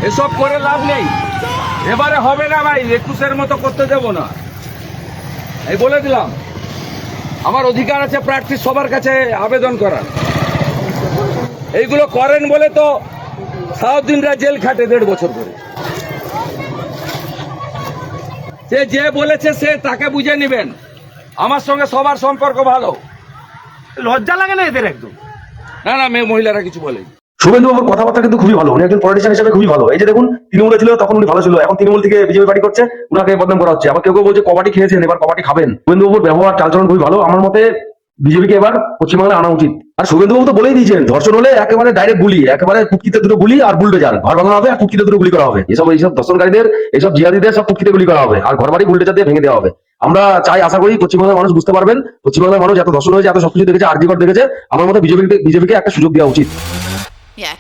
এসব করে লাভ নেই, এবারে হবে না ভাই, 21-এর মতো করতে দেব না, এই বলে দিলাম। আমার অধিকার আছে প্রার্থী সবার কাছে আবেদন করার। এইগুলো করেন বলে তো সাউদ্দিনরা জেল খাটে 1.5 বছর করে। সে যে বলেছে সে তাকে বুঝে নেবেন, আমার সঙ্গে সবার সম্পর্ক ভালো। লজ্জা লাগে না এদের একদম? না না, মেয়ে মহিলারা কিছু বলে। শুভেন্দু বাবুর কথাবার্তা কিন্তু খুবই ভালো, উনি একজন পলিটিশিয়ান হিসেবে খুবই ভালো। এই যে দেখুন, তৃণমূলে ছিল তখন উনি ভালো ছিল, এখন তৃণমূল থেকে বিজেপি পার্টি করছে, উনাকে বদনাম করা হচ্ছে। আবার কেউ কেউ বলছে কবাডি খেয়েছেন, এবার কবাডি খাবেন। শুভেন্দু বাবুর ব্যবহার চালচলন খুবই ভালো, আমার মতে বিজেপিকে এবার পশ্চিমবাংলায় আনা উচিত। আর শুভেন্দু বাবু তো বলেই দিয়েছেন, ধর্ষণ হলে একেবারে ডাইরেক্ট গুলি, একেবারে কুটকিতে দুটো গুলি আর বুলডোজার, ঘর ভাঙা হবে আর কুটকিতে দুটো গুলি করা হবে। এইসব ধর্ষণকারীদের, এইসব জিহাদিদের সব কুটকিতে গুলি করা হবে, আর ঘর বাড়ি বুলডোজার দিয়ে ভেঙে দেওয়া হবে। আমরা চাই, আশা করি পশ্চিমবাংলার মানুষ বুঝতে পারবেন, পশ্চিমবাংলার মানুষ এত ধর্ষণ হয়েছে, এত সবকিছু দেখেছে, আরজি কর দেখেছে, আমার মতে বিজেপিকে একটা সুযোগ দেওয়া উচিত। Yeah.